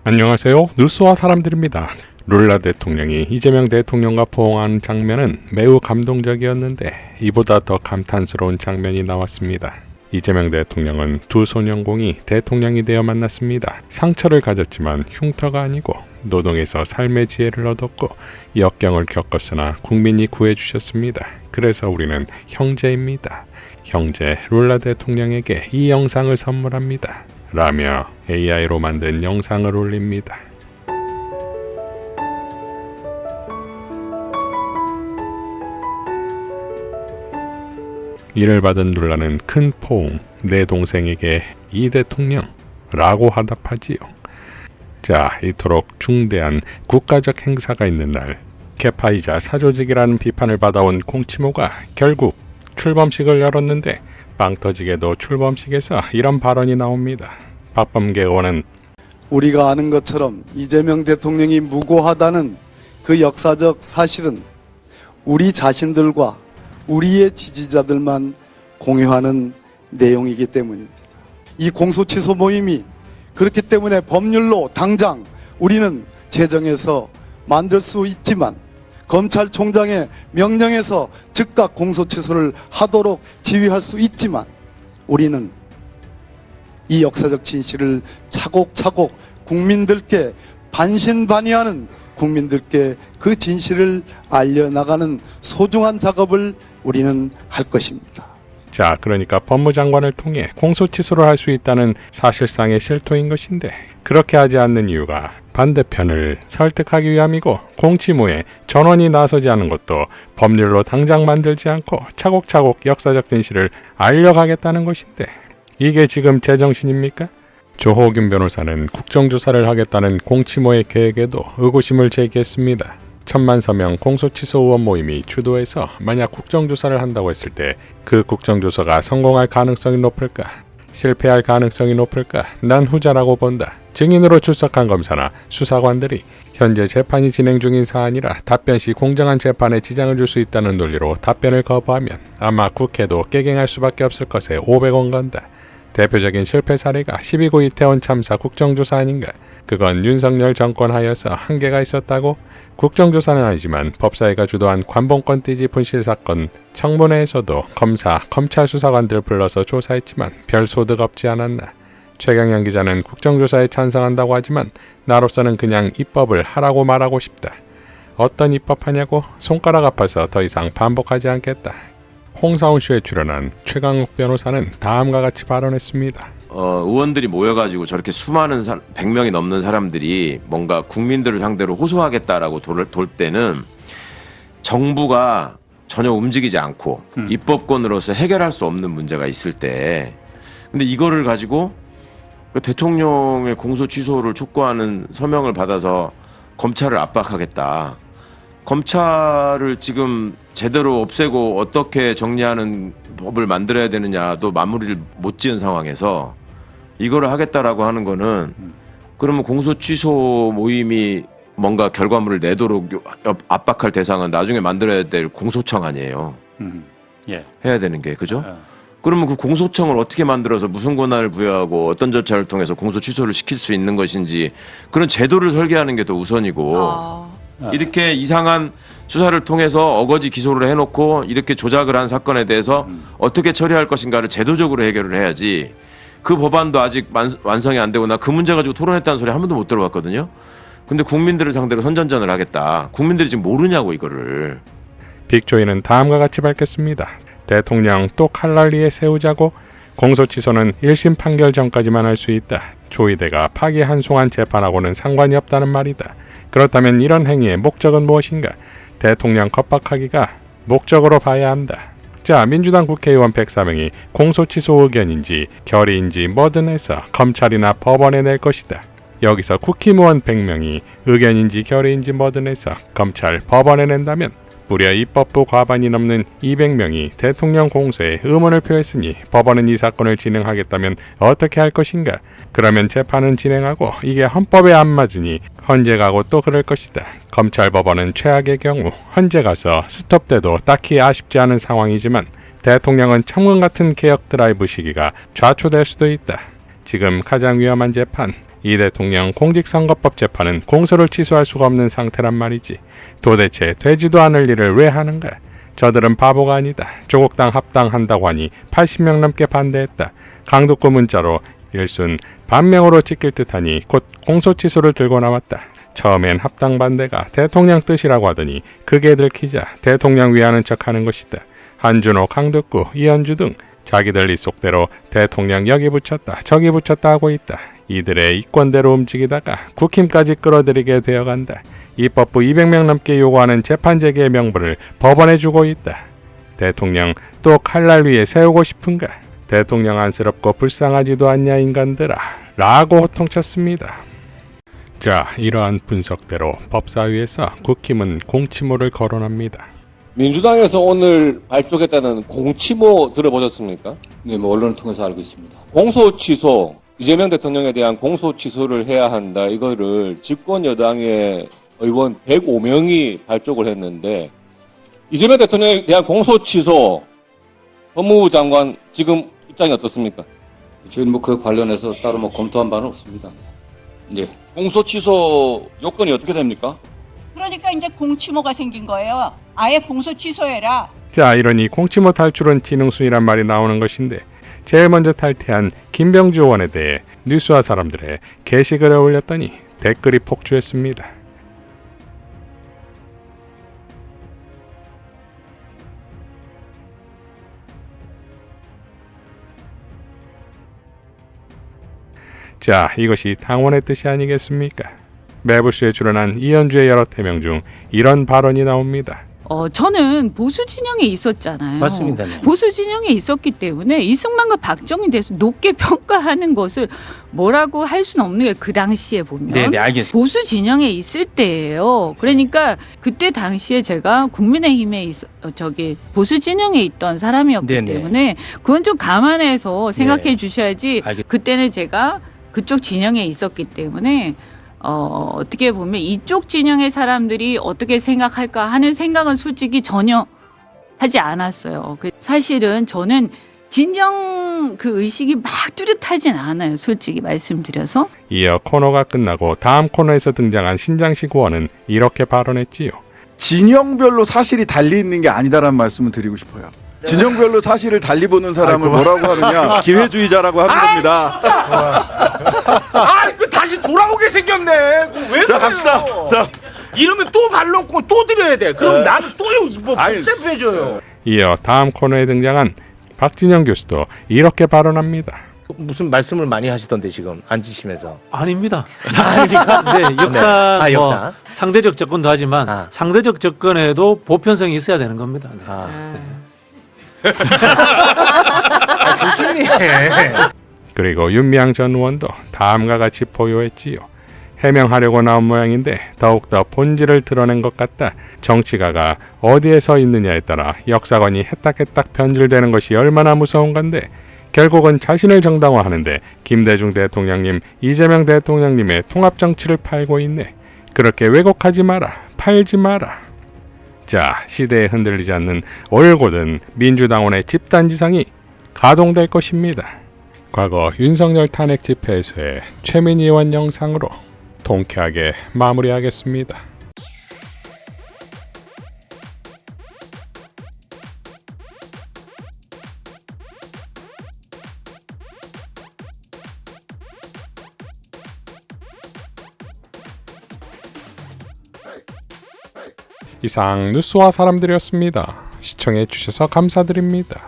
안녕하세요. 뉴스와 사람들입니다. 룰라 대통령이 이재명 대통령과 포옹하는 장면은 매우 감동적이었는데 이보다 더 감탄스러운 장면이 나왔습니다. 이재명 대통령은 두 소년공이 대통령이 되어 만났습니다. 상처를 가졌지만 흉터가 아니고 노동에서 삶의 지혜를 얻었고 역경을 겪었으나 국민이 구해주셨습니다. 그래서 우리는 형제입니다. 형제 룰라 대통령에게 이 영상을 선물합니다. 라며 AI로 만든 영상을 올립니다. 이를 받은 룰라는 큰 포옹, 내 동생에게 이 대통령 라고 화답하지요. 자, 이토록 중대한 국가적 행사가 있는 날, 개파이자 사조직이라는 비판을 받아온 공치모가 결국 출범식을 열었는데 빵 터지게도 출범식에서 이런 발언이 나옵니다. 박범계 의원은 우리가 아는 것처럼 이재명 대통령이 무고하다는 그 역사적 사실은 우리 자신들과 우리의 지지자들만 공유하는 내용이기 때문입니다. 이 공소취소 모임이 그렇기 때문에 법률로 당장 우리는 제정해서 만들 수 있지만 검찰총장의 명령에서 즉각 공소취소를 하도록 지휘할 수 있지만 우리는 이 역사적 진실을 차곡차곡 국민들께 반신반의하는 국민들께 그 진실을 알려나가는 소중한 작업을 우리는 할 것입니다. 자, 그러니까 법무장관을 통해 공소취소를 할 수 있다는 사실상의 실토인 것인데 그렇게 하지 않는 이유가 반대편을 설득하기 위함이고 공치모에 전원이 나서지 않은 것도 법률로 당장 만들지 않고 차곡차곡 역사적 진실을 알려가겠다는 것인데 이게 지금 제정신입니까? 조호균 변호사는 국정조사를 하겠다는 공치모의 계획에도 의구심을 제기했습니다. 1000만 서명 공소취소 의원 모임이 주도해서 만약 국정조사를 한다고 했을 때 그 국정조사가 성공할 가능성이 높을까? 실패할 가능성이 높을까? 난 후자라고 본다. 증인으로 출석한 검사나 수사관들이 현재 재판이 진행 중인 사안이라 답변 시 공정한 재판에 지장을 줄 수 있다는 논리로 답변을 거부하면 아마 국회도 깨갱할 수밖에 없을 것에 500원 건다. 대표적인 실패 사례가 12구 이태원 참사 국정조사 아닌가? 그건 윤석열 정권 하여서 한계가 있었다고? 국정조사는 아니지만 법사위가 주도한 관봉권 띠지 분실 사건 청문회에서도 검사, 검찰 수사관들 불러서 조사했지만 별 소득 없지 않았나? 최경영 기자는 국정조사에 찬성한다고 하지만 나로서는 그냥 입법을 하라고 말하고 싶다. 어떤 입법하냐고? 손가락 아파서 더 이상 반복하지 않겠다. 홍사훈 쇼에 출연한 최강욱 변호사는 다음과 같이 발언했습니다. 의원들이 모여가지고 저렇게 수많은 100명이 넘는 사람들이 뭔가 국민들을 상대로 호소하겠다라고 돌 때는 정부가 전혀 움직이지 않고 입법권으로서 해결할 수 없는 문제가 있을 때 근데 이거를 가지고 대통령의 공소 취소를 촉구하는 서명을 받아서 검찰을 압박하겠다. 검찰을 지금 제대로 없애고 어떻게 정리하는 법을 만들어야 되느냐도 마무리를 못 지은 상황에서 이거를 하겠다라고 하는 거는 그러면 공소 취소 모임이 뭔가 결과물을 내도록 압박할 대상은 나중에 만들어야 될 공소청 아니에요. 예. 해야 되는 게 그죠? 그러면 그 공소청을 어떻게 만들어서 무슨 권한을 부여하고 어떤 절차를 통해서 공소 취소를 시킬 수 있는 것인지 그런 제도를 설계하는 게 더 우선이고 이렇게 이상한 수사를 통해서 어거지 기소를 해놓고 이렇게 조작을 한 사건에 대해서 어떻게 처리할 것인가를 제도적으로 해결을 해야지 그 법안도 아직 완성이 안 되고 나 그 문제 가지고 토론했다는 소리 한 번도 못 들어봤거든요. 근데 국민들을 상대로 선전전을 하겠다. 국민들이 지금 모르냐고 이거를. 빅조이는 다음과 같이 밝혔습니다. 대통령 또 칼날리에 세우자고? 공소취소는 1심 판결 전까지만 할 수 있다. 조이대가 파기환송한 재판하고는 상관이 없다는 말이다. 그렇다면 이런 행위의 목적은 무엇인가? 대통령 겁박하기가 목적으로 봐야 한다. 자, 민주당 국회의원 104명이 공소취소 의견인지 결의인지 뭐든 해서 검찰이나 법원에 낼 것이다. 여기서 국힘의원 100명이 의견인지 결의인지 뭐든 해서 검찰, 법원에 낸다면 무려 입법부 과반이 넘는 200명이 대통령 공소에 의문을 표했으니 법원은 이 사건을 진행하겠다면 어떻게 할 것인가? 그러면 재판은 진행하고 이게 헌법에 안 맞으니 헌재 가고 또 그럴 것이다. 검찰 법원은 최악의 경우 헌재 가서 스톱돼도 딱히 아쉽지 않은 상황이지만 대통령은 청문 같은 개혁 드라이브 시기가 좌초될 수도 있다. 지금 가장 위험한 재판, 이 대통령 공직선거법 재판은 공소를 취소할 수가 없는 상태란 말이지. 도대체 되지도 않을 일을 왜 하는가? 저들은 바보가 아니다. 조국 당 합당한다고 하니 80명 넘게 반대했다. 강독구 문자로 일순 반명으로 찍힐 듯하니 곧 공소 취소를 들고 나왔다. 처음엔 합당 반대가 대통령 뜻이라고 하더니 그게 들키자 대통령 위하는 척하는 것이다. 한준호, 강덕구, 이현주 등 자기들 입속대로 대통령 여기 붙였다 저기 붙였다 하고 있다. 이들의 이권대로 움직이다가 국힘까지 끌어들이게 되어간다. 입법부 200명 넘게 요구하는 재판 재개의 명분을 법원에 주고 있다. 대통령 또 칼날 위에 세우고 싶은가? 대통령 안쓰럽고 불쌍하지도 않냐 인간들아 라고 호통쳤습니다. 자, 이러한 분석대로 법사위에서 국힘은 공치모를 거론합니다. 민주당에서 오늘 발족했다는 공치모 들어보셨습니까? 네, 뭐 언론을 통해서 알고 있습니다. 공소 취소, 이재명 대통령에 대한 공소 취소를 해야 한다. 이거를 집권 여당의 의원 105명이 발족을 했는데 이재명 대통령에 대한 공소 취소 법무부 장관 지금 입장이 어떻습니까? 저희는 뭐 그 관련해서 따로 뭐 검토한 바는 없습니다. 예. 공소 취소 요건이 어떻게 됩니까? 그러니까 이제 공치모가 생긴 거예요. 아예 공소 취소해라. 자, 이러니 공치모 탈출은 지능순이란 말이 나오는 것인데 제일 먼저 탈퇴한 김병주 의원에 대해 뉴스와 사람들의 게시글을 올렸더니 댓글이 폭주했습니다. 자, 이것이 당원의 뜻이 아니겠습니까? 매부쇼에 출연한 이현주의 여러 태명 중 이런 발언이 나옵니다. 저는 보수 진영에 있었잖아요. 맞습니다. 네. 보수 진영에 있었기 때문에 이승만과 박정희에 대해서 높게 평가하는 것을 뭐라고 할 수는 없는 게 그 당시에 보면. 네, 알겠습니다. 보수 진영에 있을 때예요. 그러니까 그때 당시에 제가 국민의힘에 보수 진영에 있던 사람이었기 네네. 때문에 그건 좀 감안해서 생각해 네. 주셔야지. 그때는 제가 그쪽 진영에 있었기 때문에 어떻게 보면 이쪽 진영의 사람들이 어떻게 생각할까 하는 생각은 솔직히 전혀 하지 않았어요. 사실은 저는 진정 그 의식이 막 뚜렷하진 않아요. 솔직히 말씀드려서. 이어 코너가 끝나고 다음 코너에서 등장한 신장식 의원은 이렇게 발언했지요. 진영별로 사실이 달리 있는 게 아니다라는 말씀을 드리고 싶어요. 진영별로 사실을 달리 보는 사람을 뭐라고 하느냐? 기회주의자라고 하는 겁니다. 그 다시 돌아오게 생겼네. 왜 자, 갑시다. 자, 이러면 또 발 놓고 또 드려야 돼. 그럼 나는 또요. 뭐 아니, 복잡해져요. 이어 다음 코너에 등장한 박진영 교수도 이렇게 발언합니다. 무슨 말씀을 많이 하시던데 지금 앉으시면서. 아닙니다. 아닙니까? 네, 역사, 네. 뭐 역사. 상대적 접근도 하지만 상대적 접근에도 보편성이 있어야 되는 겁니다. 네. 교수님. 그리고 윤미향 전 의원도 다음과 같이 포효했지요. 해명하려고 나온 모양인데 더욱더 본질을 드러낸 것 같다. 정치가가 어디에 서 있느냐에 따라 역사관이 해딱해딱 변질되는 것이 얼마나 무서운 건데 결국은 자신을 정당화하는데 김대중 대통령님, 이재명 대통령님의 통합정치를 팔고 있네. 그렇게 왜곡하지 마라. 팔지 마라. 자, 시대에 흔들리지 않는 올곧은 민주당원의 집단지상이 가동될 것입니다. 과거 윤석열 탄핵 집회에서의 최민희 의원 영상으로 통쾌하게 마무리하겠습니다. 이상 뉴스와 사람들이었습니다. 시청해 주셔서 감사드립니다.